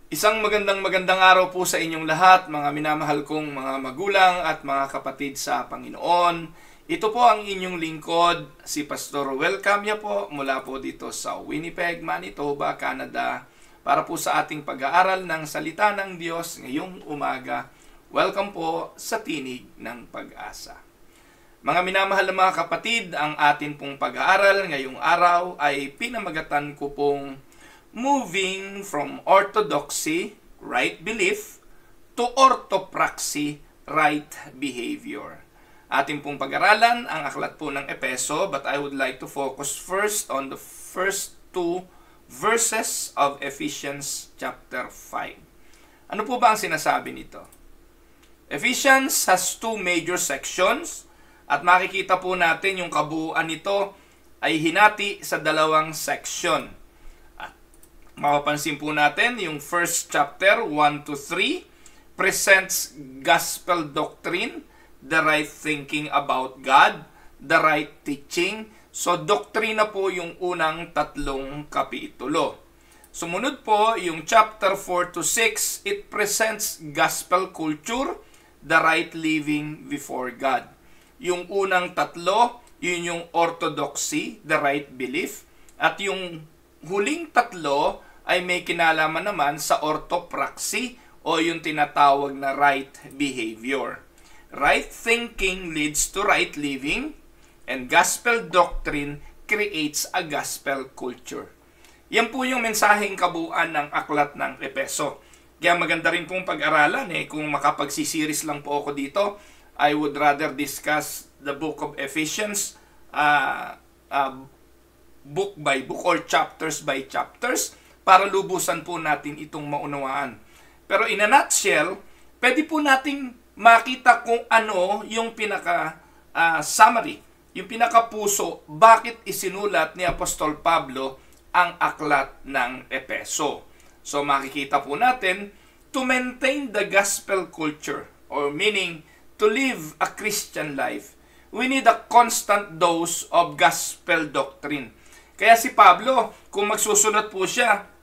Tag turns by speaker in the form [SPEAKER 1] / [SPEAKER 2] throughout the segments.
[SPEAKER 1] Isang magandang araw po sa inyong lahat, mga minamahal kong mga magulang at mga kapatid sa Panginoon. Ito po ang inyong lingkod, si Pastor Ruel Camya po, mula po dito sa Winnipeg, Manitoba, Canada, para po sa ating pag-aaral ng Salita ng Diyos ngayong umaga. Welcome po sa Tinig ng Pag-asa. Mga minamahal na mga kapatid, ang atin pong pag-aaral ngayong araw ay pinamagatan ko pong Moving from Orthodoxy, Right Belief, to Orthopraxy, Right Behavior. Ating pong pag-aralan ang aklat po ng Epeso, but I would like to focus first on the first two verses of Ephesians chapter 5. Ano po ba ang sinasabi nito? Ephesians has two major sections at makikita po natin yung kabuuan nito ay hinati sa dalawang section. Mapapansin po natin yung first chapter 1 to 3 presents gospel doctrine, the right thinking about God, the right teaching. So doktrina po yung unang tatlong kapitulo. Sumunod po yung chapter 4 to 6, it presents gospel culture, the right living before God. Yung unang tatlo, yun yung orthodoxy, the right belief, at yung huling tatlo ay may kinalaman naman sa orthopraxy o yung tinatawag na right behavior. Right thinking leads to right living, and gospel doctrine creates a gospel culture. Yan po yung mensaheng kabuuan ng aklat ng Epeso. Kaya maganda rin pong pag-aralan kung makapagsisiris lang po ako dito, I would rather discuss the book of Ephesians book by book or chapters by chapters, para lubusan po natin itong maunawaan. Pero in a nutshell, pwede po nating makita kung ano yung pinaka-summary, yung pinaka-puso, bakit isinulat ni Apostol Pablo ang aklat ng Epeso. So makikita po natin, to maintain the gospel culture, or meaning to live a Christian life, we need a constant dose of gospel doctrine. Kaya si Pablo, kung magsusulat po siya,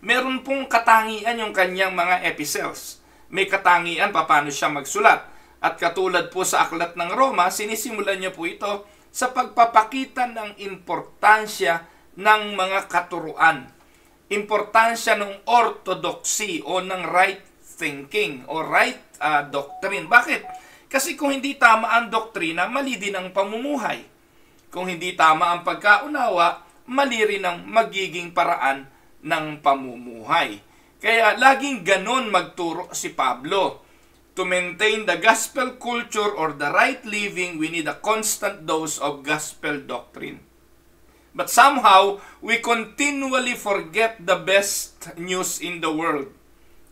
[SPEAKER 1] meron pong katangian yung kanyang mga epistles. May katangian paano siya magsulat. At katulad po sa aklat ng Roma, sinisimulan niya po ito sa pagpapakita ng importansya ng mga katuruan. Importansya ng orthodoxy o ng right thinking o right doctrine. Bakit? Kasi kung hindi tama ang doktrina, mali din ang pamumuhay. Kung hindi tama ang pagkaunawa, mali rin ang magiging paraan ng pamumuhay. Kaya laging ganon magturo si Pablo. To maintain the gospel culture or the right living, we need a constant dose of gospel doctrine. But somehow, we continually forget the best news in the world.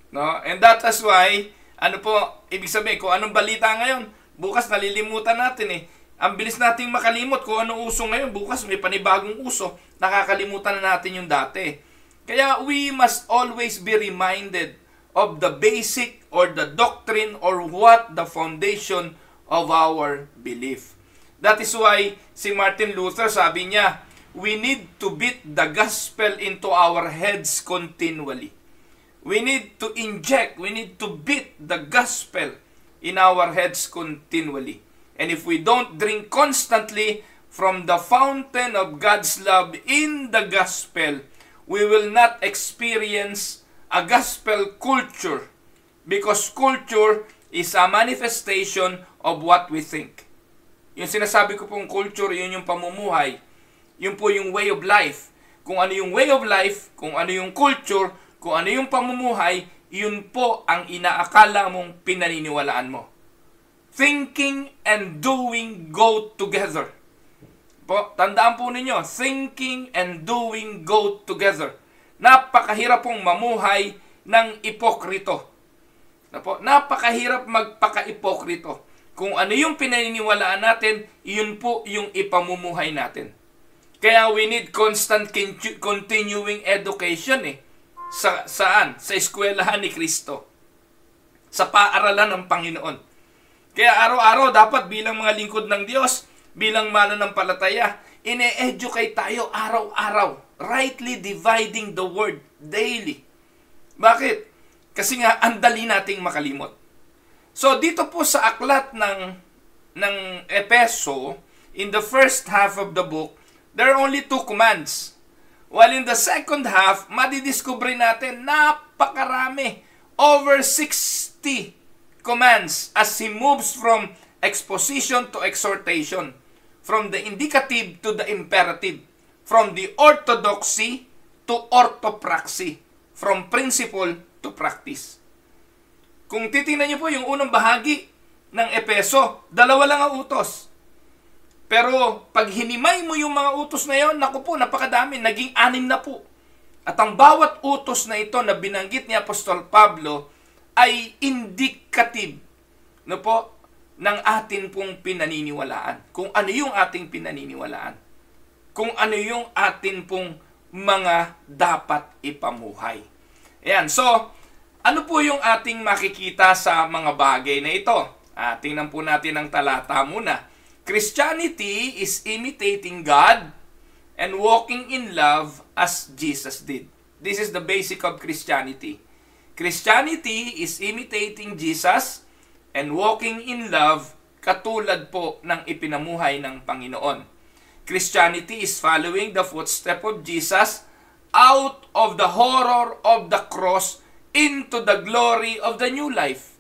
[SPEAKER 1] No? And that is why, ano po, ibig sabihin, kung anong balita ngayon, bukas nalilimutan natin Ang bilis nating makalimot kung anong uso ngayon, bukas may panibagong uso, nakakalimutan na natin yung dati. Kaya we must always be reminded of the basic or the doctrine or what the foundation of our belief. That is why si Martin Luther sabi niya, we need to beat the gospel into our heads continually. We need to inject, we need to beat the gospel in our heads continually. And if we don't drink constantly from the fountain of God's love in the gospel, we will not experience a gospel culture, because culture is a manifestation of what we think. Yung sinasabi ko pong culture, yun yung pamumuhay. Yun po yung way of life. Kung ano yung way of life, kung ano yung culture, kung ano yung pamumuhay, yun po ang inaakala mong pinaniniwalaan mo. Thinking and doing go together. Po, tandaan po ninyo, thinking and doing go together. Napakahirap pong mamuhay ng ipokrito. Napakahirap magpaka-ipokrito. Kung ano yung pinaniniwalaan natin, yun po yung ipamumuhay natin. Kaya we need constant continuing education Saan? Sa eskwelahan ni Kristo. Sa paaralan ng Panginoon. Kaya araw-araw dapat bilang mga lingkod ng Diyos, bilang mananampalataya, ine-educate tayo araw-araw, rightly dividing the word daily. Bakit? Kasi nga, ang dali nating makalimot. So, dito po sa aklat ng Epeso, in the first half of the book, there are only 2 commands. While in the second half, madidiscover natin napakarami. Over 60 commands as he moves from exposition to exhortation. From the indicative to the imperative. From the orthodoxy to orthopraxy. From principle to practice. Kung titingnan niyo po yung unang bahagi ng Epeso, 2 lang ang utos. Pero pag hinimay mo yung mga utos na yon, naku po, napakadami, naging 6 na po. At ang bawat utos na ito na binanggit ni Apostol Pablo ay indicative, no po, ng atin pong pinaniniwalaan. Kung ano yung ating pinaniniwalaan. Kung ano yung atin pong mga dapat ipamuhay. Ayan, so, ano po yung ating makikita sa mga bagay na ito? Tingnan po natin ang talata muna. Christianity is imitating God and walking in love as Jesus did. This is the basic of Christianity. Christianity is imitating Jesus and walking in love katulad po ng ipinamuhay ng Panginoon. Christianity is following the footstep of Jesus out of the horror of the cross into the glory of the new life.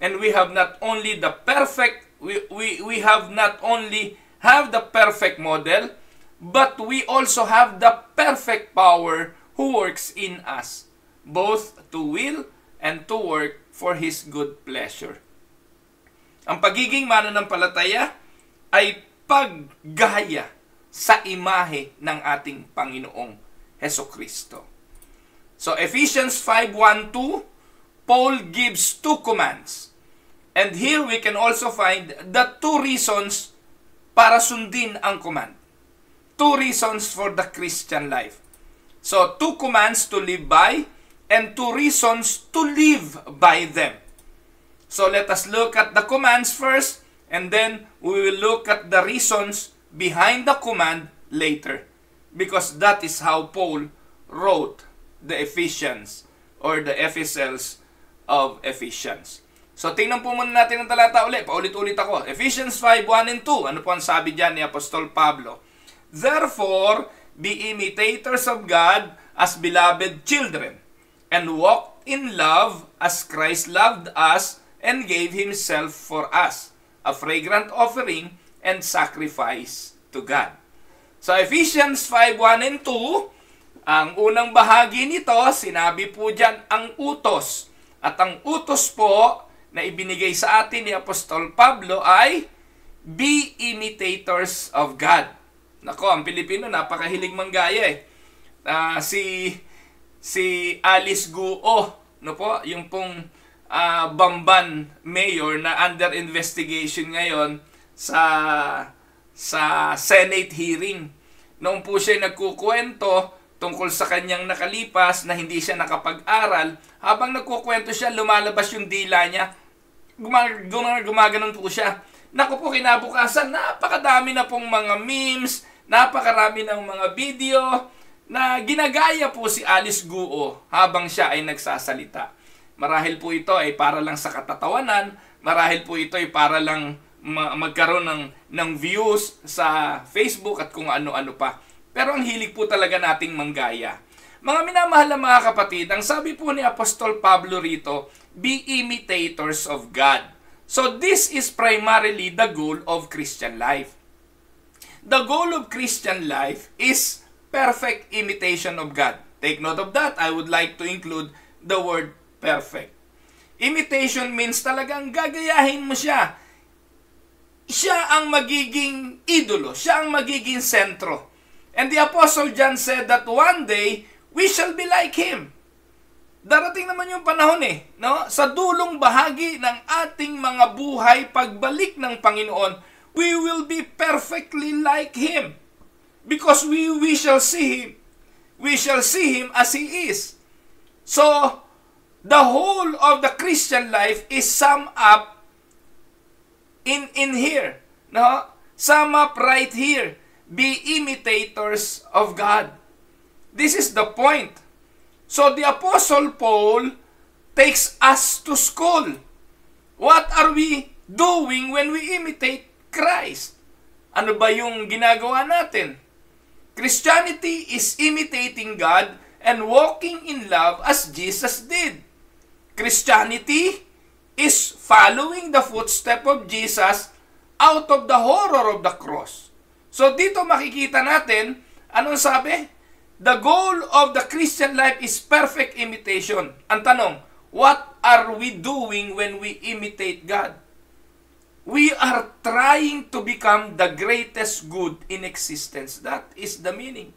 [SPEAKER 1] And we have not only the perfect, we have not only have the perfect model, but we also have the perfect power who works in us, both to will and to work for His good pleasure. Ang pagiging mananampalataya ay paggaya sa imahe ng ating Panginoong Hesukristo. So Ephesians 5:1-2, Paul gives 2 commands. And here we can also find the 2 reasons para sundin ang command. 2 reasons for the Christian life. So 2 commands to live by and 2 reasons to live by them. So let us look at the commands first and then we will look at the reasons behind the command later. Because that is how Paul wrote the Ephesians or the epistles of Ephesians. So tingnan po muna natin ang talata ulit. Paulit-ulit ako. Ephesians 5:1-2. Ano po ang sabi dyan ni Apostol Pablo? Therefore, be imitators of God as beloved children, and walk in love as Christ loved us and gave Himself for us, a fragrant offering and sacrifice to God. So Ephesians 5:1-2, ang unang bahagi nito, sinabi po dyan ang utos. At ang utos po na ibinigay sa atin ni Apostol Pablo ay be imitators of God. Nako, ang Pilipino napakahilig manggaya eh. Si Alice Guo, no po, yung pong Bamban mayor na under investigation ngayon sa Senate hearing. Noong po siya nagkukwento tungkol sa kanyang nakalipas na hindi siya nakapag-aral, habang nagkukwento siya, lumalabas yung dila niya. Gumaganon po siya. Naku po, kinabukasan, napakadami na pong mga memes, napakarami ng mga video na ginagaya po si Alice Guo habang siya ay nagsasalita. Marahil po ito ay para lang sa katatawanan, marahil po ito ay para lang magkaroon ng views sa Facebook at kung ano-ano pa. Pero ang hilig po talaga nating manggaya. Mga minamahal na mga kapatid, ang sabi po ni Apostol Pablo rito, be imitators of God. So this is primarily the goal of Christian life. The goal of Christian life is perfect imitation of God. Take note of that. I would like to include the word perfect. Imitation means talagang gagayahin mo siya. Siya ang magiging idolo. Siya ang magiging sentro. And the Apostle John said that one day, we shall be like Him. Darating naman yung panahon no? Sa dulong bahagi ng ating mga buhay, pagbalik ng Panginoon, we will be perfectly like Him. Because we shall see Him. We shall see Him as He is. So, the whole of the Christian life is summed up in here. No? Sum up right here. Be imitators of God. This is the point. So the Apostle Paul takes us to school. What are we doing when we imitate Christ? Ano ba yung ginagawa natin? Christianity is imitating God and walking in love as Jesus did. Christianity is following the footstep of Jesus out of the horror of the cross. So dito makikita natin, anong sabi? The goal of the Christian life is perfect imitation. Ang tanong, what are we doing when we imitate God? We are trying to become the greatest good in existence. That is the meaning.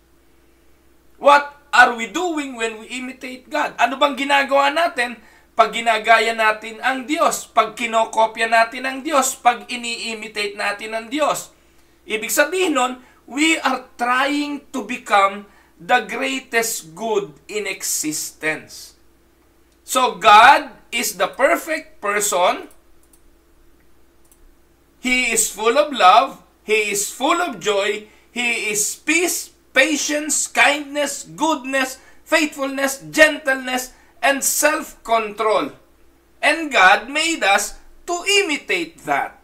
[SPEAKER 1] What are we doing when we imitate God? Ano bang ginagawa natin pag ginagaya natin ang Diyos? Pag kinokopya natin ang Diyos? Pag ini-imitate natin ang Diyos? Ibig sabihin nun, we are trying to become the greatest good in existence. So God is the perfect person. He is full of love. He is full of joy. He is peace, patience, kindness, goodness, faithfulness, gentleness, and self-control. And God made us to imitate that.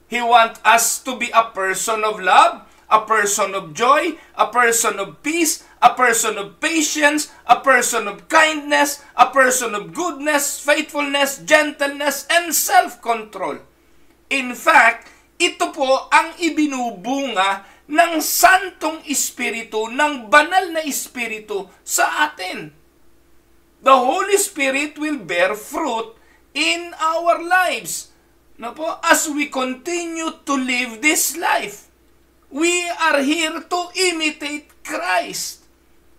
[SPEAKER 1] He wants us to be a person of love, a person of joy, a person of peace, a person of patience, a person of kindness, a person of goodness, faithfulness, gentleness, and self-control. In fact, ito po ang ibinubunga ng Santong Espiritu, ng banal na Espiritu sa atin. The Holy Spirit will bear fruit in our lives. No po, as we continue to live this life, we are here to imitate Christ,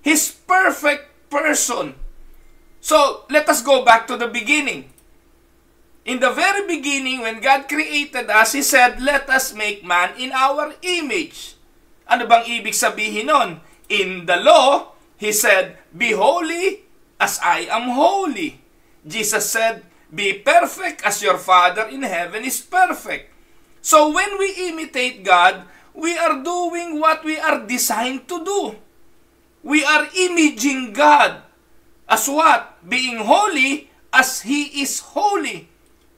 [SPEAKER 1] His perfect person. So, let us go back to the beginning. In the very beginning, when God created us, He said, let us make man in our image. Ano bang ibig sabihin nun? In the law, He said, be holy as I am holy. Jesus said, be perfect as your Father in heaven is perfect. So when we imitate God, we are doing what we are designed to do. We are imaging God as what? Being holy as He is holy.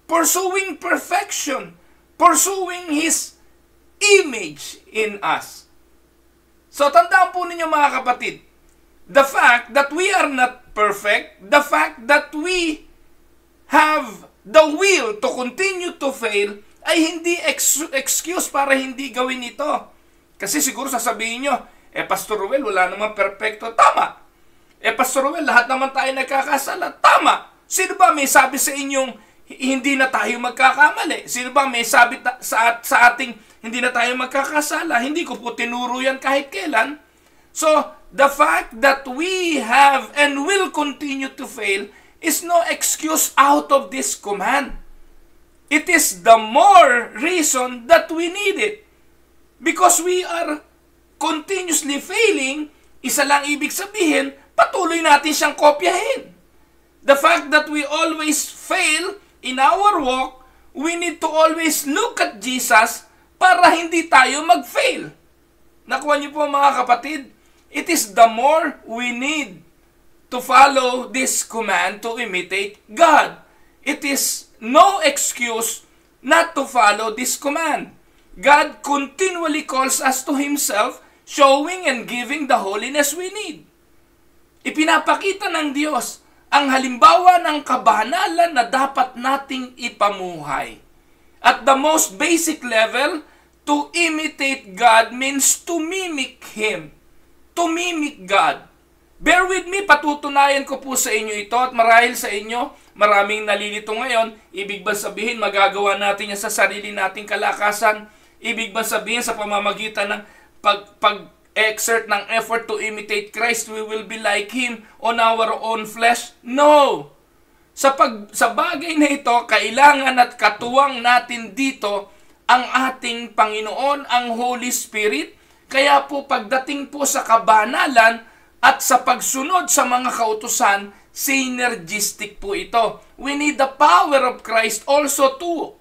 [SPEAKER 1] Pursuing perfection. Pursuing His image in us. So tandaan po ninyo mga kapatid, the fact that we are not perfect, the fact that we have the will to continue to fail, ay hindi excuse para hindi gawin ito. Kasi siguro sasabihin nyo, Pastor Ruel, wala naman perfecto. Tama. Pastor Ruel, lahat naman tayo nagkakasala. Tama. Sino ba may sabi sa inyong hindi na tayo magkakamali? Sino ba may sabi sa ating hindi na tayo magkakasala? Hindi ko po tinuro yan kahit kailan. So, the fact that we have and will continue to fail is no excuse out of this command. It is the more reason that we need it. Because we are continuously failing, isa lang ibig sabihin, patuloy natin siyang kopyahin. The fact that we always fail in our walk, we need to always look at Jesus para hindi tayo mag-fail. Nakuha niyo po mga kapatid, it is the more we need to follow this command to imitate God. It is no excuse not to follow this command. God continually calls us to Himself, showing and giving the holiness we need. Ipinapakita ng Diyos ang halimbawa ng kabanalan na dapat nating ipamuhay. At the most basic level, to imitate God means to mimic Him. To mimic God. Bear with me, patutunayan ko po sa inyo ito at marahil sa inyo, maraming nalilito ngayon, ibig ba sabihin magagawa natin yan sa sarili nating kalakasan? Ibig ba sabihin sa pamamagitan ng pag-exert ng effort to imitate Christ, we will be like Him on our own flesh? No! Sa bagay na ito, kailangan at katuwang natin dito ang ating Panginoon, ang Holy Spirit. Kaya po pagdating po sa kabanalan at sa pagsunod sa mga kautusan, synergistic po ito. We need the power of Christ also to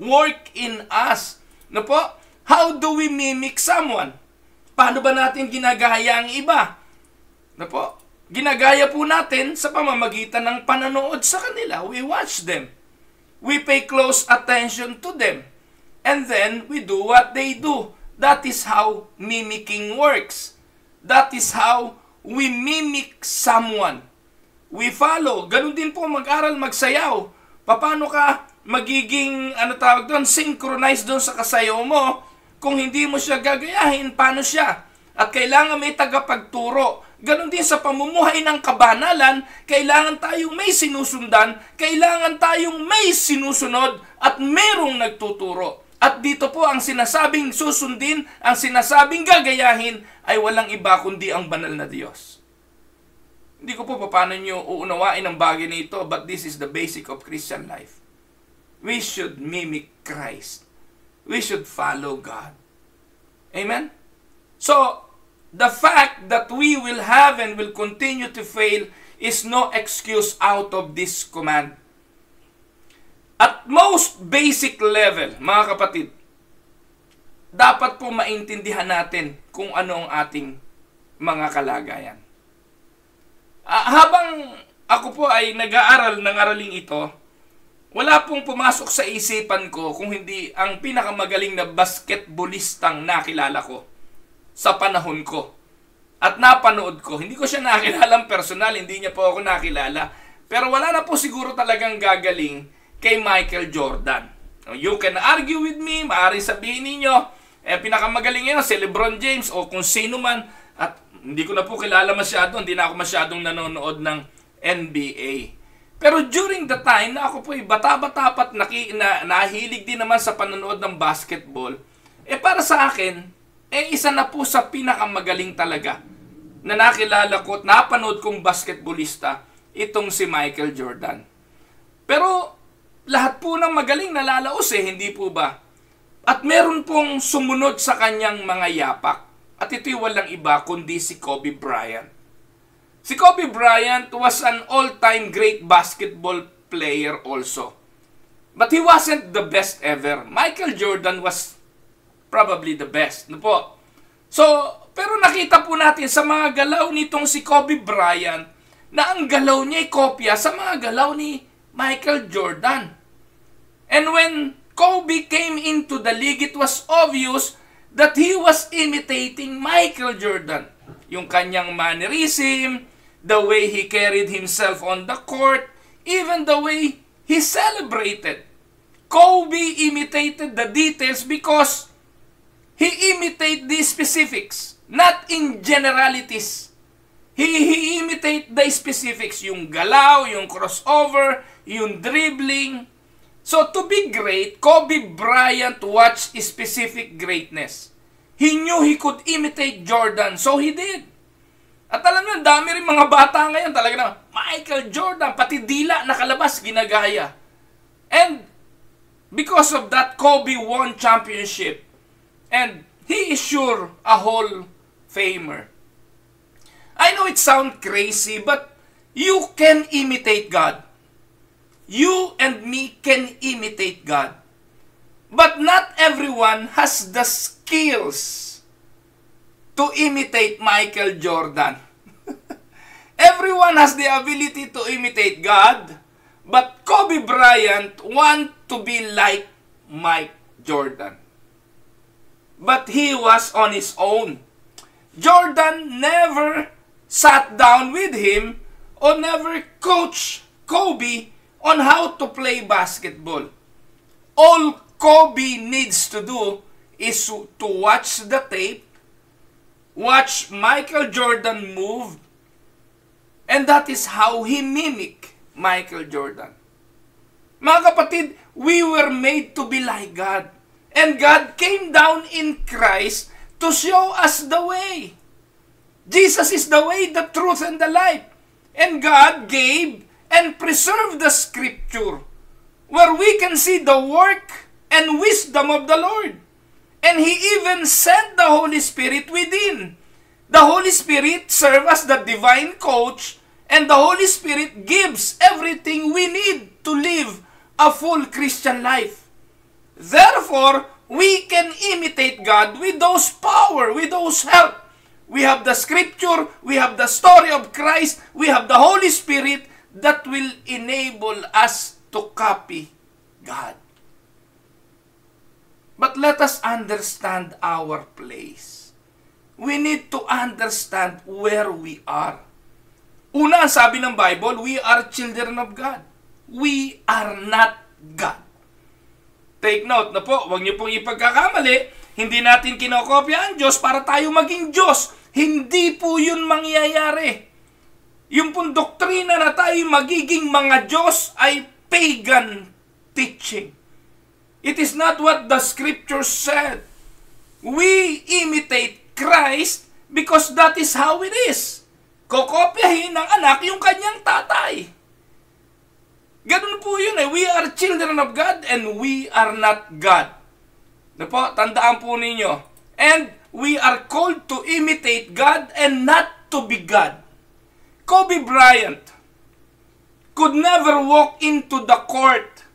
[SPEAKER 1] work in us. No po? How do we mimic someone? Paano ba natin ginagaya ang iba? No po? ginagaya po natin sa pamamagitan ng panonood sa kanila. We watch them. We pay close attention to them. And then, we do what they do. That is how mimicking works. That is how we mimic someone. We follow. Ganun din po mag-aral, magsayaw. Paano ka magiging, synchronized doon sa kasayaw mo kung hindi mo siya gagayahin? Paano siya? At kailangan may tagapagturo. Ganon din sa pamumuhay ng kabanalan, kailangan tayong may sinusundan, kailangan tayong may sinusunod at merong nagtuturo. At dito po ang sinasabing susundin, ang sinasabing gagayahin ay walang iba kundi ang banal na Diyos. Hindi ko po paano nyo uunawain ang bagay na ito, but this is the basic of Christian life. We should mimic Christ. We should follow God. Amen? So, the fact that we will have and will continue to fail is no excuse out of this command. At most basic level, mga kapatid, dapat po maintindihan natin kung ano ang ating mga kalagayan. Habang ako po ay nag-aaral ng araling ito, wala pong pumasok sa isipan ko kung hindi ang pinakamagaling na basketballistang nakilala ko sa panahon ko. At napanood ko. Hindi ko siya nakilalang personal, hindi niya po ako nakilala. Pero wala na po siguro talagang gagaling kay Michael Jordan. You can argue with me, maaaring sabihin ninyo, pinakamagaling ngayon si LeBron James o kung sino man. At hindi ko na po kilala masyado, hindi na ako masyadong nanonood ng NBA. Pero during the time na ako po ay bata-bata pat nahilig din naman sa panonood ng basketball, para sa akin, isa na po sa pinakamagaling talaga na nakilala ko at napanood kong basketballista, itong si Michael Jordan. Pero lahat po ng magaling nalalaos hindi po ba? At meron pong sumunod sa kanyang mga yapak. At ito'y walang iba kundi si Kobe Bryant. Si Kobe Bryant was an all-time great basketball player also. But he wasn't the best ever. Michael Jordan was probably the best. No po? So, pero nakita po natin sa mga galaw nitong si Kobe Bryant na ang galaw niya ay kopya sa mga galaw ni Michael Jordan. And when Kobe came into the league, it was obvious that he was imitating Michael Jordan. Yung kanyang mannerism, the way he carried himself on the court, even the way he celebrated. Kobe imitated the details because he imitated the specifics, not in generalities. He imitate the specifics, yung galaw, yung crossover, yung dribbling. So to be great, Kobe Bryant watched specific greatness. He knew he could imitate Jordan, so he did. At alam mo, dami rin mga bata ngayon talaga na, Michael Jordan, pati dila nakalabas, ginagaya. And because of that, Kobe won championship. And he is sure a Hall Famer. I know it sounds crazy, but you can imitate God. You and me can imitate God. But not everyone has the skills to imitate Michael Jordan. Everyone has the ability to imitate God, but Kobe Bryant want to be like Mike Jordan. But he was on his own. Jordan never sat down with him or never coached Kobe on how to play basketball. All Kobe needs to do is to watch the tape, watch Michael Jordan move, and that is how he mimicked Michael Jordan. Mga kapatid, we were made to be like God. And God came down in Christ to show us the way. Jesus is the way, the truth, and the life. And God gave and preserved the scripture where we can see the work and wisdom of the Lord. And He even sent the Holy Spirit within. The Holy Spirit serves as the divine coach, and the Holy Spirit gives everything we need to live a full Christian life. Therefore, we can imitate God with those power, with those help, We have the scripture, we have the story of Christ, we have the Holy Spirit that will enable us to copy God. But let us understand our place. We need to understand where we are. Una, ang sabi ng Bible, we are children of God. We are not God. Take note na po, huwag niyo pong ipagkakamali, hindi natin kinokopya ang Diyos para tayo maging Diyos. Hindi po yun mangyayari. Yung pong doktrina na tayo magiging mga Diyos ay pagan teaching. It is not what the scripture said. We imitate Christ because that is how it is. Kokopyahin ng anak yung kanyang tatay. Ganun po yun eh. We are children of God and we are not God. Na po, tandaan po ninyo. And we are called to imitate God and not to be God. Kobe Bryant could never walk into the court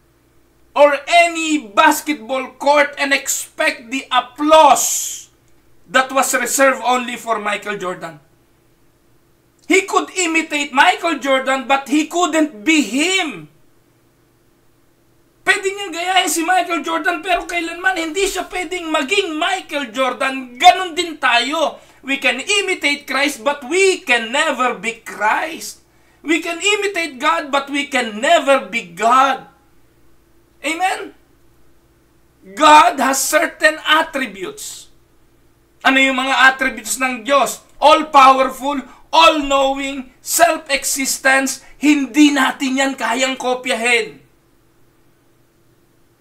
[SPEAKER 1] or any basketball court and expect the applause that was reserved only for Michael Jordan. He could imitate Michael Jordan but he couldn't be him. Pwede niyang gayahin si Michael Jordan pero kailanman hindi siya pwedeng maging Michael Jordan. Ganon din tayo. We can imitate Christ but we can never be Christ. We can imitate God but we can never be God. Amen? God has certain attributes. Ano yung mga attributes ng Diyos? All-powerful, all-knowing, self-existence. Hindi natin yan kayang kopyahin.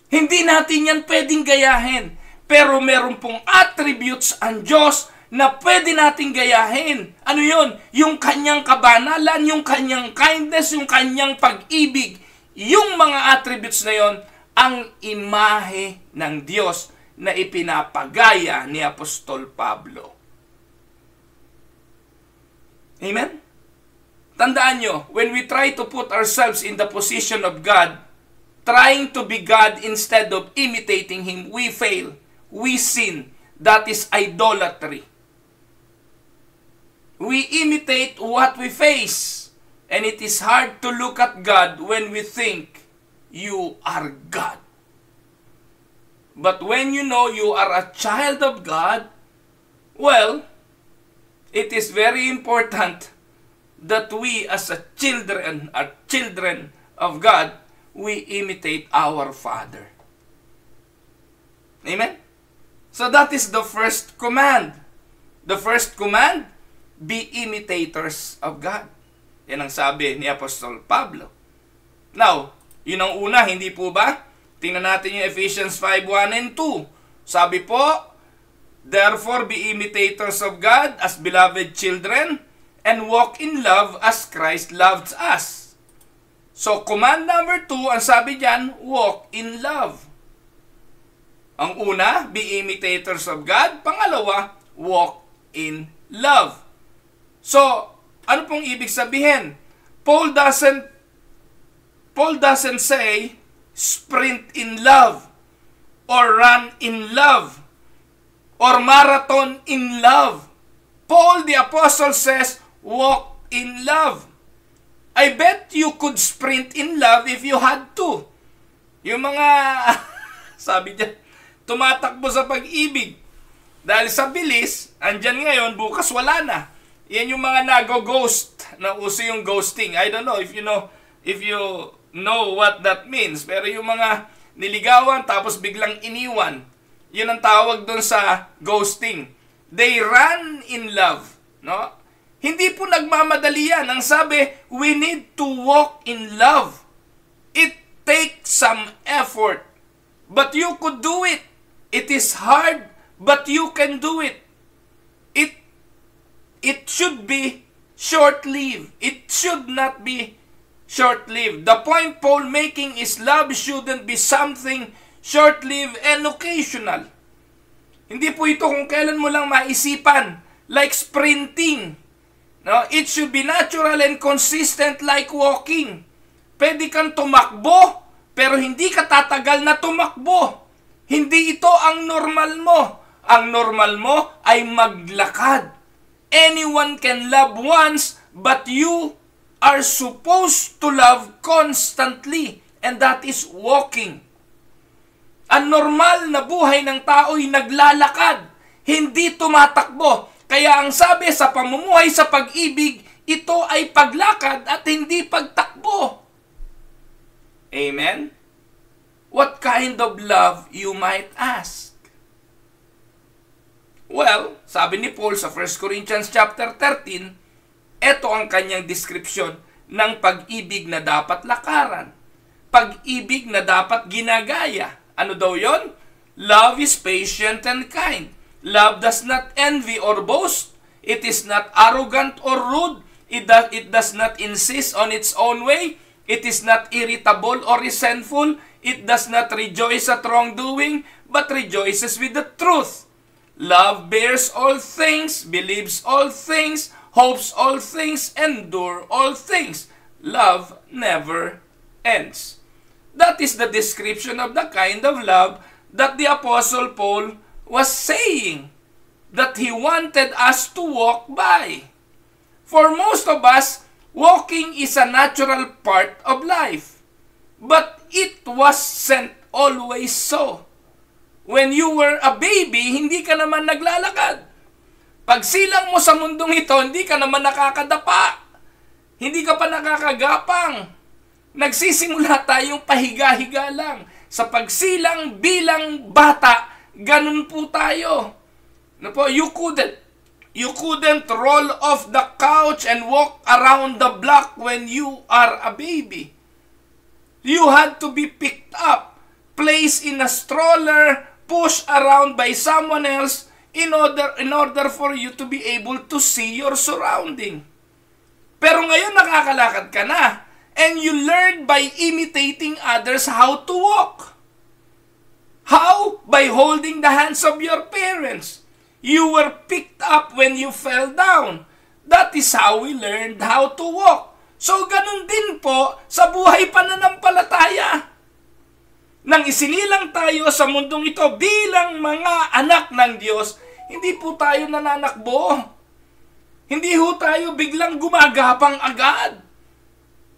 [SPEAKER 1] Hindi natin yan pwedeng gayahin. Pero meron pong attributes ang Diyos na pwede nating gayahin. Ano yun? Yung kanyang kabanalan, yung kanyang kindness, yung kanyang pag-ibig. Yung mga attributes na yon ang imahe ng Diyos na ipinapagaya ni Apostol Pablo. Amen? Tandaan nyo, when we try to put ourselves in the position of God, trying to be God instead of imitating Him, we fail. We sin. That is idolatry. We imitate what we face. And it is hard to look at God when we think you are God. But when you know you are a child of God, well, it is very important that we as a children of God, we imitate our Father. Amen? So that is the first command. The first command, be imitators of God. Yan ang sabi ni Apostol Pablo. Now, yun ang una, hindi po ba? Tingnan natin yung Ephesians 5:1 and 2. Sabi po, therefore be imitators of God as beloved children and walk in love as Christ loved us. So, command number 2, ang sabi diyan, walk in love. Ang una, be imitators of God. Pangalawa, walk in love. So, ano pong ibig sabihin? Paul doesn't say, sprint in love, or run in love, or marathon in love. Paul the Apostle says, walk in love. I bet you could sprint in love if you had to. Yung mga, sabi niya, tumatakbo sa pag-ibig. Dahil sa bilis, andyan ngayon, bukas wala na. Yan yung mga nago-ghost, na uso yung ghosting. I don't know if you know what that means. Pero yung mga niligawan tapos biglang iniwan, yun ang tawag doon sa ghosting. They run in love. No? Hindi po nagmamadali yan. Ang sabi, we need to walk in love. It takes some effort. But you could do it. It is hard, but you can do it. It should be short-lived. It should not be short-lived. The point Paul making is love shouldn't be something short-lived and occasional. Hindi po ito kung kailan mo lang maisipan, like sprinting. No? It should be natural and consistent like walking. Pwede kang tumakbo, pero hindi ka tatagal na tumakbo. Hindi ito ang normal mo. Ang normal mo ay maglakad. Anyone can love once, but you are supposed to love constantly. And that is walking. Ang normal na buhay ng tao'y naglalakad, hindi tumatakbo. Kaya ang sabi sa pamumuhay sa pag-ibig, ito ay paglakad at hindi pagtakbo. Amen? What kind of love, you might ask? Well, sabi ni Paul sa 1 Corinthians chapter 13, ito ang kanyang description ng pag-ibig na dapat lakaran. Pag-ibig na dapat ginagaya. Ano daw yon? Love is patient and kind. Love does not envy or boast. It is not arrogant or rude. It does not insist on its own way. It is not irritable or resentful. It does not rejoice at wrongdoing, but rejoices with the truth. Love bears all things, believes all things, hopes all things, endure all things. Love never ends. That is the description of the kind of love that the Apostle Paul was saying that he wanted us to walk by. For most of us, walking is a natural part of life. But it wasn't always so. When you were a baby, hindi ka naman naglalakad. Pag silang mo sa mundong ito, hindi ka naman nakakadapa. Hindi ka pa nakakagapang. Nagsisimula tayong pahiga-higa lang. Sa pagsilang bilang bata, ganun po tayo. You couldn't roll off the couch and walk around the block when you are a baby. You had to be picked up, placed in a stroller, pushed around by someone else in order for you to be able to see your surrounding. Pero ngayon nakakalakad ka na, and you learn by imitating others how to walk. How? By holding the hands of your parents. You were picked up when you fell down. That is how we learned how to walk. So ganun din po sa buhay pananampalataya. Nang isinilang tayo sa mundong ito bilang mga anak ng Diyos, hindi po tayo nananakbo. Hindi ho tayo biglang gumagapang agad.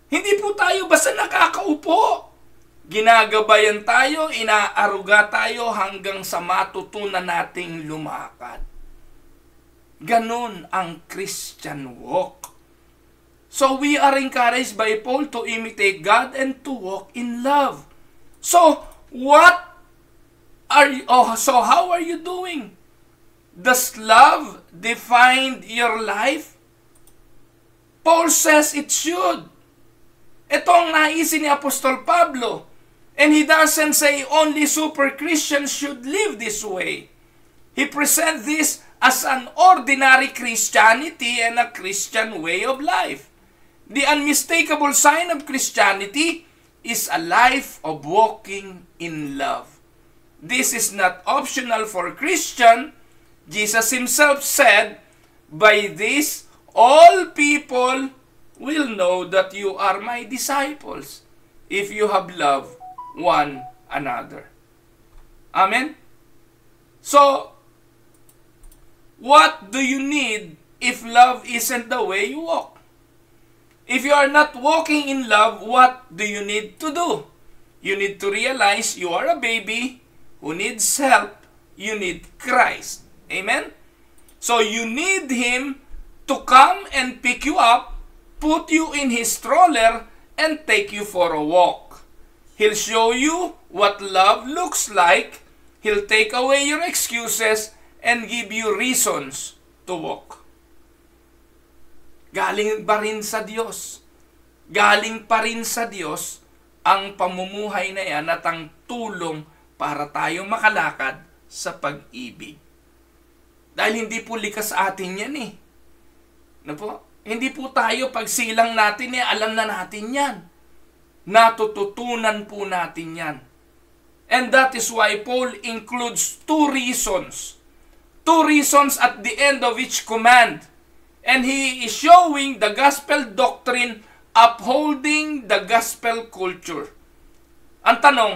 [SPEAKER 1] Hindi po tayo basta nakakaupo. Ginagabayan tayo, inaaruga tayo hanggang sa matutunan nating lumakad. Ganun ang Christian walk. So we are encouraged by Paul to imitate God and to walk in love. So how are you doing? Does love define your life? Paul says it should. Ito ang naisin ni Apostol Pablo. And he doesn't say only super Christians should live this way. He presents this as an ordinary Christianity and a Christian way of life. The unmistakable sign of Christianity is a life of walking in love. This is not optional for Christian. Jesus himself said, "By this, all people will know that you are my disciples, if you have love one another." Amen? So, what do you need if love isn't the way you walk? If you are not walking in love, what do you need to do? You need to realize you are a baby who needs help. You need Christ. Amen? So you need Him to come and pick you up, put you in His stroller, and take you for a walk. He'll show you what love looks like. He'll take away your excuses and give you reasons to walk. Galing pa rin sa Diyos. Galing pa rin sa Diyos ang pamumuhay na yan at ang tulong para tayong makalakad sa pag-ibig. Dahil hindi po likas sa atin yan eh. Ano po? Hindi po tayo pagsilang natin alam na natin yan. Natututunan po natin yan. And that is why Paul includes two reasons. Two reasons at the end of each command. And he is showing the gospel doctrine, upholding the gospel culture. Ang tanong,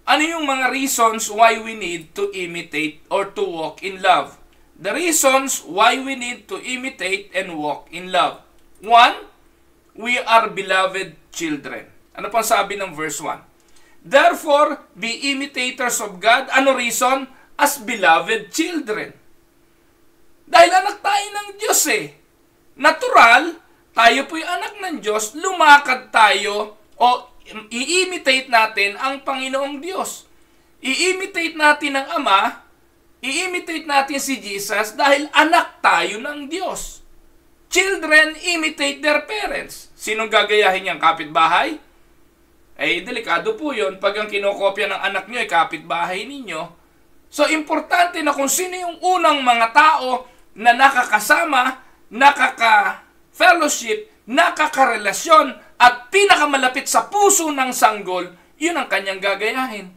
[SPEAKER 1] ano yung mga reasons why we need to imitate or to walk in love? the reasons why we need to imitate and walk in love. 1, we are beloved children. Ano pang sabi ng verse 1? Therefore, be imitators of God. Ano reason? As beloved children. Dahil anak tayo ng Diyos eh. Natural, tayo po'y anak ng Diyos, lumakad tayo o i-imitate natin ang Panginoong Diyos. I-imitate natin ang Ama, i-imitate natin si Jesus dahil anak tayo ng Diyos. Children imitate their parents. Sinong gagayahin niyang kapitbahay? Eh, delikado po yun pag ang kinokopya ng anak niyo ay kapitbahay ninyo. So, importante na kung sino yung unang mga tao na nakakasama, nakaka-fellowship, nakakarelasyon, at pinakamalapit sa puso ng sanggol, yun ang kanyang gagayahin.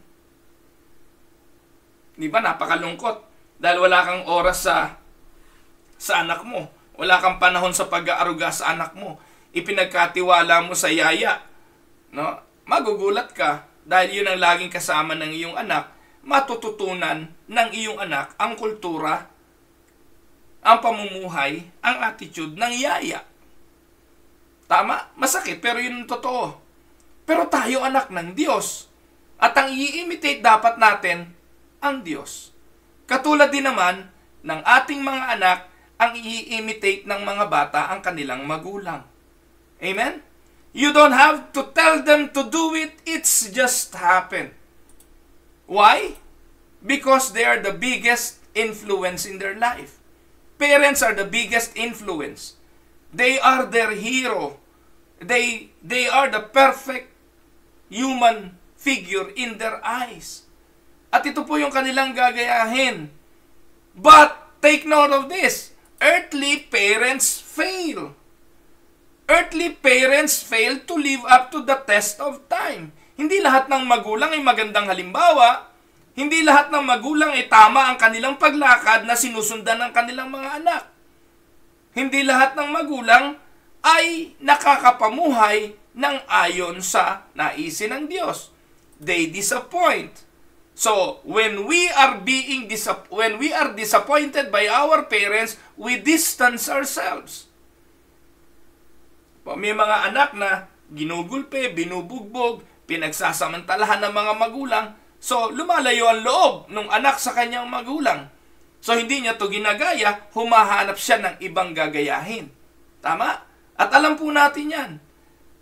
[SPEAKER 1] Di ba? Napakalungkot. Dahil wala kang oras sa anak mo. Wala kang panahon sa pag-aaruga sa anak mo. Ipinagkatiwala mo sa yaya. No? Magugulat ka dahil yun ang laging kasama ng iyong anak. Matututunan ng iyong anak ang kultura, ang pamumuhay, ang attitude ng yaya. Tama? Masakit, pero yun ang totoo. Pero tayo anak ng Diyos. At ang i-imitate dapat natin ang Diyos. Katulad din naman ng ating mga anak, ang i-imitate ng mga bata ang kanilang magulang. Amen? You don't have to tell them to do it. It's just happen. Why? Because they are the biggest influence in their life. Parents are the biggest influence. They are their hero. They are the perfect human figure in their eyes. At ito po yung kanilang gagayahin. But, take note of this. Earthly parents fail. Earthly parents fail to live up to the test of time. Hindi lahat ng magulang ay magandang halimbawa. Hindi lahat ng magulang ay tama ang kanilang paglakad na sinusundan ng kanilang mga anak. Hindi lahat ng magulang ay nakakapamuhay ng ayon sa naisin ng Diyos. They disappoint. So, when we are disappointed by our parents, we distance ourselves. May mga anak na ginugulpe, binubugbog, pinagsasamantalahan ng mga magulang. So, lumalayo ang loob ng anak sa kanyang magulang. So, hindi niya to ginagaya, humahanap siya ng ibang gagayahin. Tama? At alam po natin yan.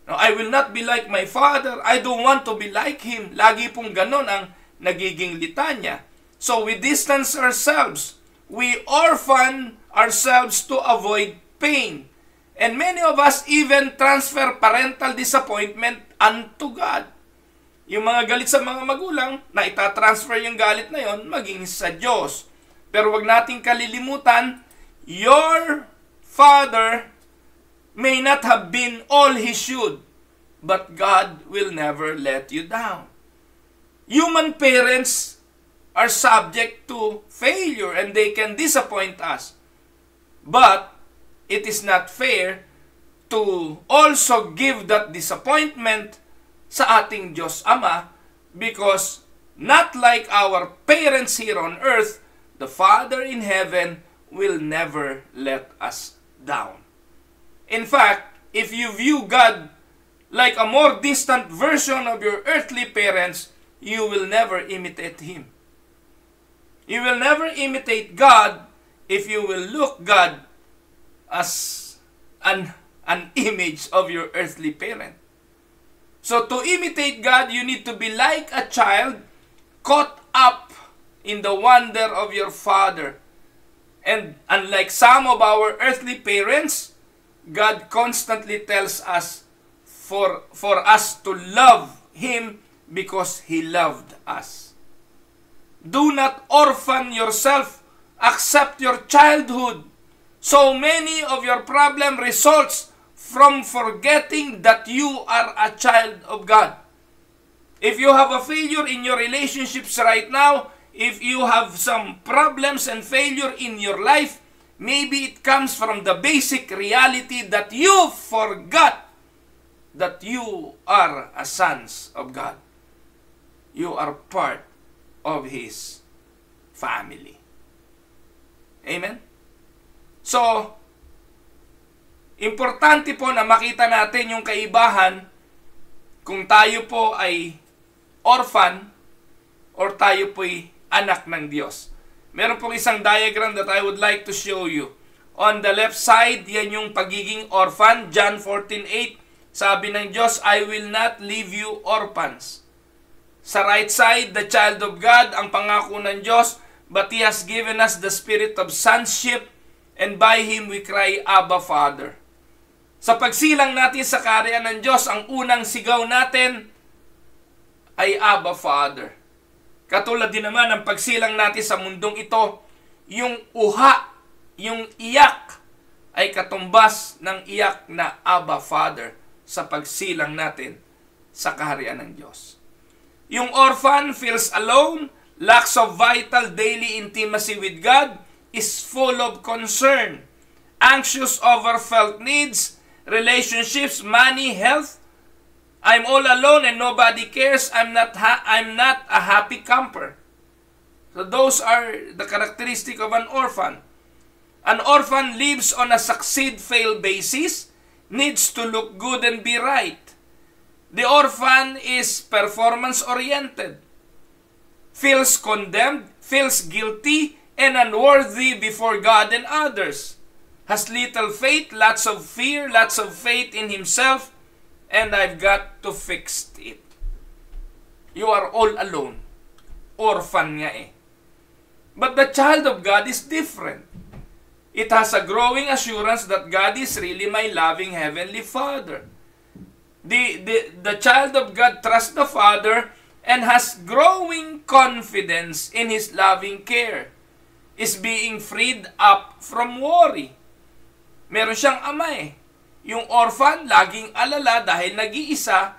[SPEAKER 1] No, I will not be like my father. I don't want to be like him. Lagi pong ganon ang nagiging litanya. So, we distance ourselves. We orphan ourselves to avoid pain. And many of us even transfer parental disappointment unto God. Yung mga galit sa mga magulang, na itatransfer yung galit na yon maging sa Diyos. Pero wag nating kalilimutan, your father may not have been all he should, but God will never let you down. Human parents are subject to failure and they can disappoint us. But it is not fair to also give that disappointment sa ating Diyos Ama, because not like our parents here on earth, the Father in heaven will never let us down. In fact, if you view God like a more distant version of your earthly parents, you will never imitate Him. You will never imitate God if you will look God as an image of your earthly parent. So to imitate God, you need to be like a child caught up in the wonder of your Father. And unlike some of our earthly parents, God constantly tells us for us to love Him because He loved us. Do not orphan yourself. Accept your childhood. So many of your problem results from forgetting that you are a child of God. If you have a failure in your relationships right now, if you have some problems and failure in your life, maybe it comes from the basic reality that you forgot that you are a sons of God. You are part of His family. Amen? So, importante po na makita natin yung kaibahan kung tayo po ay orphan or tayo po'y anak ng Diyos. Meron pong isang diagram that I would like to show you. On the left side, yan yung pagiging orphan. John 14:8, sabi ng Diyos, I will not leave you orphans. Sa right side, the child of God, ang pangako ng Diyos, but He has given us the spirit of sonship, and by Him we cry, Abba, Father. Sa pagsilang natin sa kaharian ng Diyos, ang unang sigaw natin ay Abba, Father. Katulad din naman ang pagsilang natin sa mundong ito, yung uha, yung iyak, ay katumbas ng iyak na Abba, Father sa pagsilang natin sa kaharian ng Diyos. Yung orphan feels alone, lacks of vital daily intimacy with God, is full of concern, anxious over felt needs, relationships, money, health. I'm all alone and nobody cares. I'm not a happy camper. So those are the characteristics of an orphan. An orphan lives on a succeed-fail basis, needs to look good and be right. The orphan is performance-oriented, feels condemned, feels guilty, and unworthy before God and others, has little faith, lots of fear, lots of faith in himself, and I've got to fix it. You are all alone. Orphan nga eh. But the child of God is different. It has a growing assurance that God is really my loving Heavenly Father. The child of God trusts the Father and has growing confidence in His loving care. Is being freed up from worry. Meron siyang ama eh. Yung orphan, laging alala dahil nag-iisa,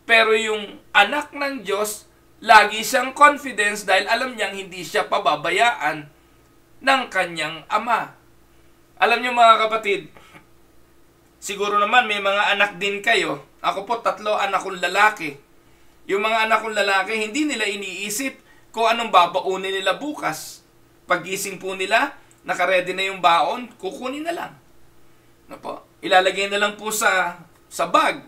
[SPEAKER 1] pero yung anak ng Diyos, lagi siyang confidence dahil alam niyang hindi siya pababayaan ng kanyang ama. Alam niyo mga kapatid, siguro naman may mga anak din kayo. Ako po 3 anak kong lalaki. Yung mga anak kong lalaki, hindi nila iniisip kung anong babaunin nila bukas. Paggising po nila, nakaredy na yung baon, kukunin na lang. No po? Ilalagay na lang po sa bag.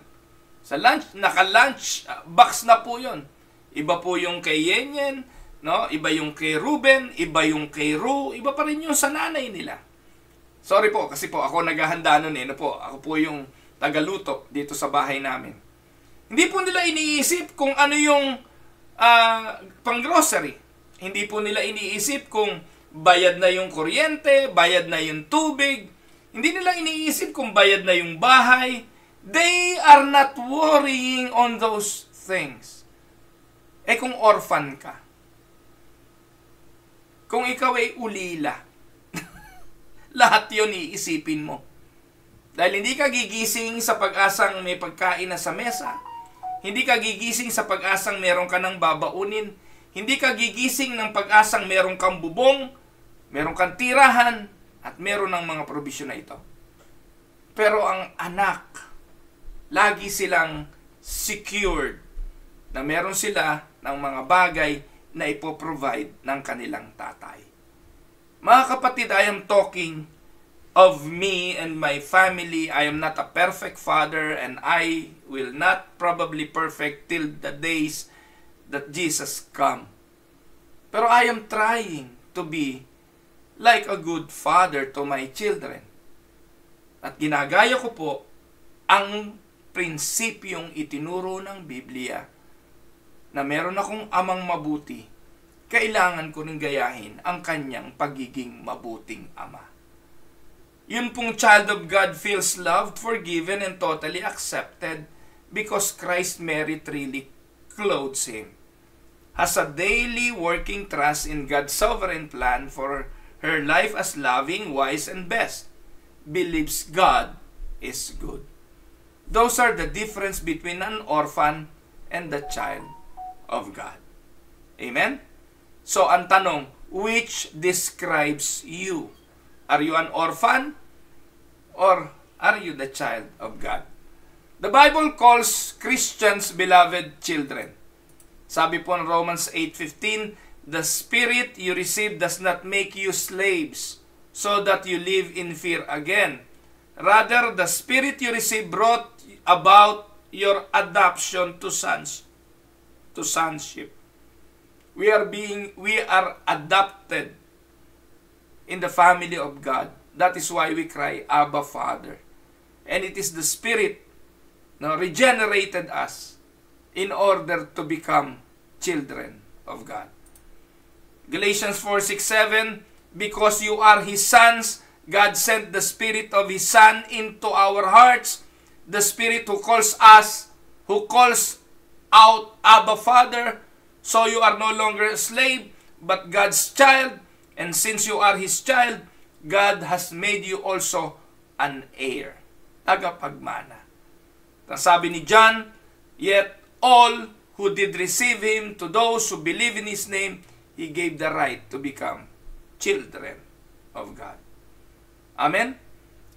[SPEAKER 1] Sa lunch, naka-lunch box na po yon. Iba po yung kay Yenyen, no? Iba yung kay Ruben, iba yung kay Ru, iba pa rin yung sa nanay nila. Sorry po, kasi po ako naghahanda nun eh. No po? Ako po yung tagaluto dito sa bahay namin. Hindi po nila iniisip kung ano yung pang-grocery. Hindi po nila iniisip kung bayad na yung kuryente, bayad na yung tubig. Hindi nila iniisip kung bayad na yung bahay. They are not worrying on those things. Eh kung orphan ka, kung ikaw ay ulila, lahat yun iisipin mo. Dahil hindi ka gigising sa pag-asang may pagkain na sa mesa. Hindi ka gigising sa pag-asang meron ka ng babaunin. Hindi ka gigising ng pag-asang meron kang bubong, meron kang tirahan, at meron ng mga probisyon na ito. Pero ang anak, lagi silang secured na meron sila ng mga bagay na ipoprovide ng kanilang tatay. Mga kapatid, I am talking of me and my family. I am not a perfect father and I will not probably perfect till the days that Jesus come. Pero I am trying to be like a good father to my children. At ginagaya ko po ang prinsipyong itinuro ng Biblia na meron akong amang mabuti, kailangan ko rin gayahin ang kanyang pagiging mabuting ama. Yun pong child of God feels loved, forgiven, and totally accepted because Christ merit really clothes him. Has a daily working trust in God's sovereign plan for her life as loving, wise, and best. Believes God is good. Those are the difference between an orphan and the child of God. Amen? So, ang tanong, which describes you? Are you an orphan? Or are you the child of God? The Bible calls Christians beloved children. Sabi po ng Romans 8:15, the Spirit you receive does not make you slaves so that you live in fear again. Rather, the Spirit you received brought about your adoption to sonship. We are adopted in the family of God. That is why we cry, Abba, Father. And it is the Spirit na regenerated us in order to become children of God. Galatians 4:6-7, because you are His sons, God sent the Spirit of His Son into our hearts, the Spirit who calls out, Abba, Father. So you are no longer a slave, but God's child. And since you are His child, God has made you also an heir. Tagapagmana. Sabi ni John, yet all who did receive Him, to those who believe in His name, He gave the right to become children of God. Amen?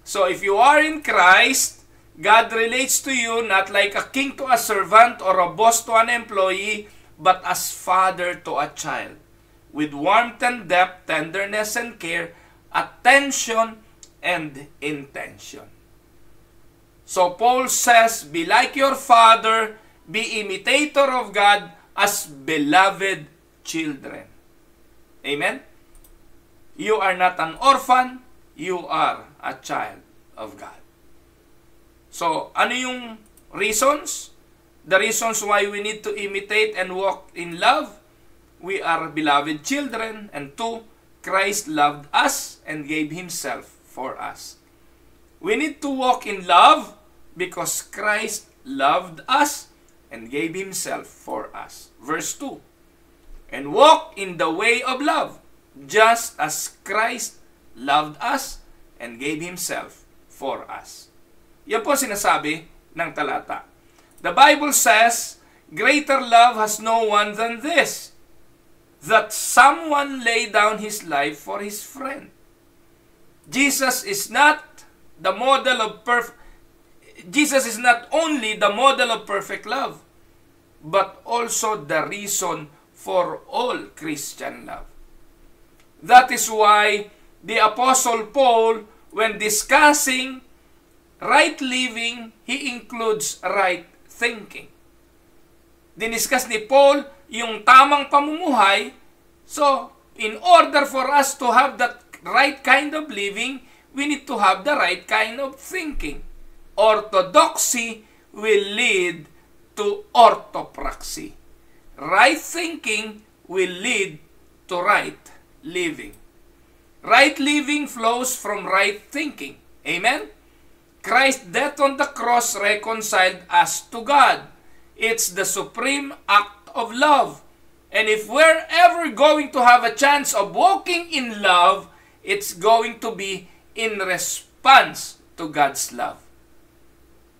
[SPEAKER 1] So if you are in Christ, God relates to you not like a king to a servant or a boss to an employee, but as father to a child, with warmth and depth, tenderness and care, attention and intention. So Paul says, be like your father, be imitator of God as beloved children. Amen? You are not an orphan, you are a child of God. So, ano yung reasons? The reasons why we need to imitate and walk in love. We are beloved children. And 2, Christ loved us and gave Himself for us. We need to walk in love because Christ loved us and gave Himself for us. Verse 2, and walk in the way of love, just as Christ loved us and gave Himself for us. Yan po sinasabi ng talata. The Bible says, greater love has no one than this, that someone lay down his life for his friend. Jesus is not only the model of perfect love, but also the reason for all Christian love. That is why the Apostle Paul, when discussing right living, he includes right thinking. Diniscuss ni Paul yung tamang pamumuhay. So, in order for us to have that right kind of living, we need to have the right kind of thinking. Orthodoxy will lead to orthopraxy. Right thinking will lead to right living. Right living flows from right thinking. Amen? Christ's death on the cross reconciled us to God. It's the supreme act of love. And if we're ever going to have a chance of walking in love, it's going to be in response to God's love.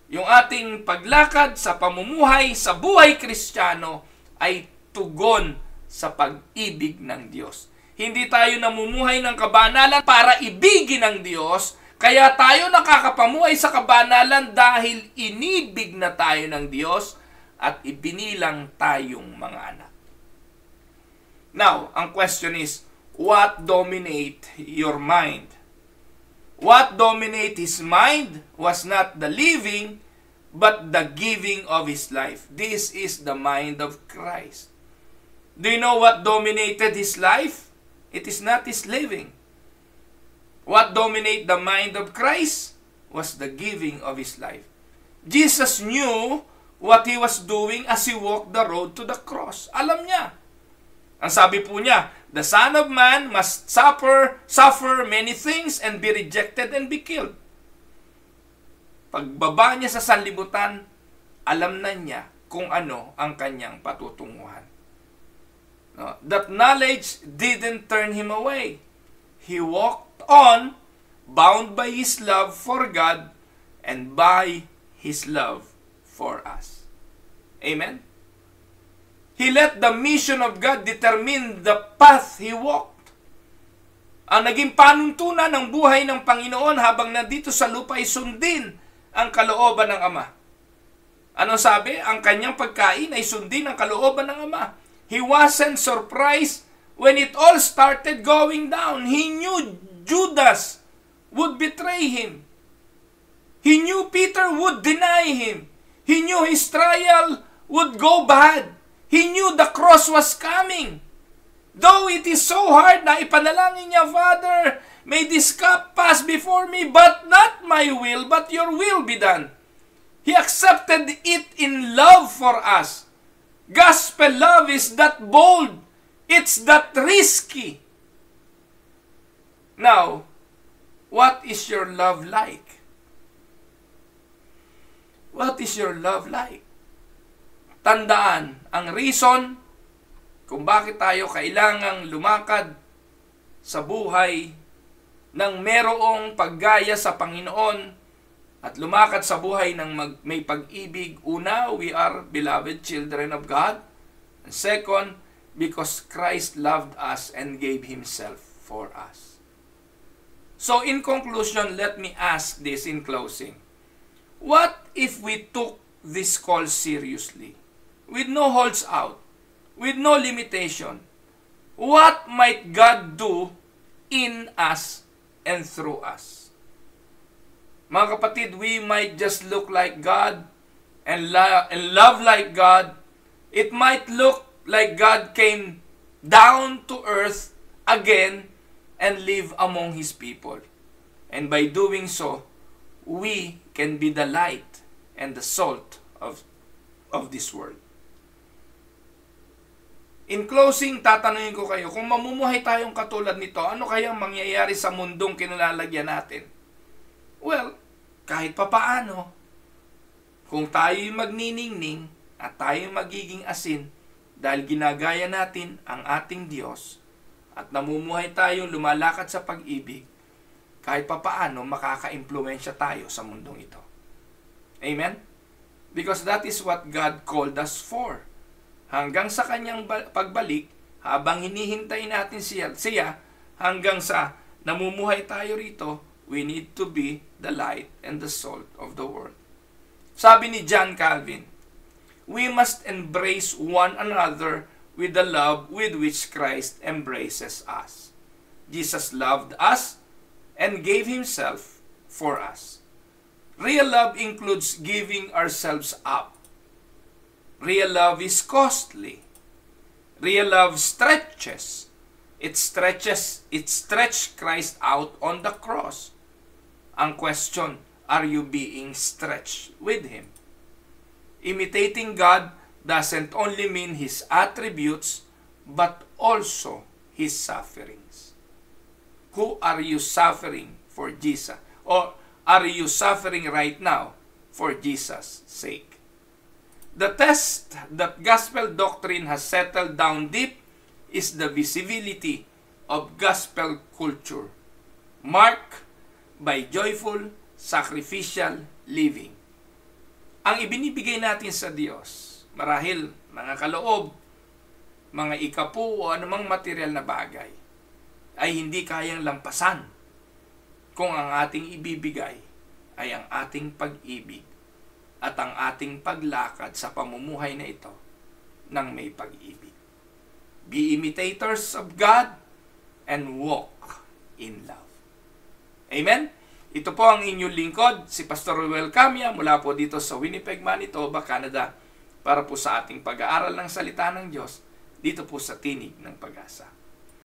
[SPEAKER 1] Yung ating paglakad sa pamumuhay, sa buhay Kristiyano, ay tugon sa pag-ibig ng Diyos. Hindi tayo namumuhay ng kabanalan para ibigin ng Diyos, kaya tayo nakakapamuhay sa kabanalan dahil inibig na tayo ng Diyos at ibinilang tayong mga anak. Now, ang question is, what dominate your mind? What dominate his mind was not the living, but the giving of his life. This is the mind of Christ. Do you know what dominated his life? It is not his living. What dominated the mind of Christ was the giving of his life. Jesus knew what he was doing as he walked the road to the cross. Alam niya. Ang sabi po niya, the Son of Man must suffer many things and be rejected and be killed. Pagbaba niya sa sanlibutan, alam na niya kung ano ang kanyang patutunguhan. No? That knowledge didn't turn him away. He walked on, bound by his love for God and by his love for us. Amen? He let the mission of God determine the path he walked. Ang naging panuntunan ng buhay ng Panginoon habang nandito sa lupa ay sundin ang kalooban ng Ama. Ano sabi? Ang kanyang pagkain ay sundin ang kalooban ng Ama. He wasn't surprised when it all started going down. He knew Judas would betray him. He knew Peter would deny him. He knew his trial would go bad. He knew the cross was coming. Though it is so hard na ipanalangin niya, Father, may this cup pass before me, but not my will, but your will be done. He accepted it in love for us. Gospel love is that bold. It's that risky. Now, what is your love like? What is your love like? Tandaan, ang reason kung bakit tayo kailangang lumakad sa buhay ng merong paggaya sa Panginoon at lumakad sa buhay ng may pag-ibig. Una, we are beloved children of God. And second, because Christ loved us and gave Himself for us. So in conclusion, let me ask this in closing. What if we took this call seriously, with no holds out, with no limitation? What might God do in us and through us? Mga kapatid, we might just look like God and love like God. It might look like God came down to earth again and live among His people. And by doing so, we can be the light and the salt of this world. In closing, tatanungin ko kayo, kung mamumuhay tayong katulad nito, ano kayang mangyayari sa mundong kinalalagyan natin? Well, kahit papaano, kung tayo'y magniningning at tayo'y magiging asin dahil ginagaya natin ang ating Diyos at namumuhay tayong lumalakad sa pag-ibig, kahit papaano makaka-impluwensya tayo sa mundong ito. Amen? Because that is what God called us for. Hanggang sa kanyang pagbalik, habang hinihintay natin siya, hanggang sa namumuhay tayo rito, we need to be the light and the salt of the world. Sabi ni John Calvin, we must embrace one another with the love with which Christ embraces us. Jesus loved us and gave Himself for us. Real love includes giving ourselves up. Real love is costly. Real love stretches. It stretched Christ out on the cross. Ang question, are you being stretched with Him? Imitating God doesn't only mean His attributes, but also His sufferings. Who are you suffering for Jesus? Or are you suffering right now for Jesus' sake? The test that gospel doctrine has settled down deep is the visibility of gospel culture, marked by joyful, sacrificial living. Ang ibinibigay natin sa Diyos, marahil mga kaloob, mga ikapu o anumang material na bagay, ay hindi kayang lampasan kung ang ating ibibigay ay ang ating pag-ibig at ang ating paglakad sa pamumuhay na ito ng may pag-ibig. Be imitators of God and walk in love. Amen? Ito po ang inyong lingkod, si Pastor Ruel Camia, mula po dito sa Winnipeg, Manitoba, Canada, para po sa ating pag-aaral ng salita ng Diyos, dito po sa Tinig ng Pag-asa.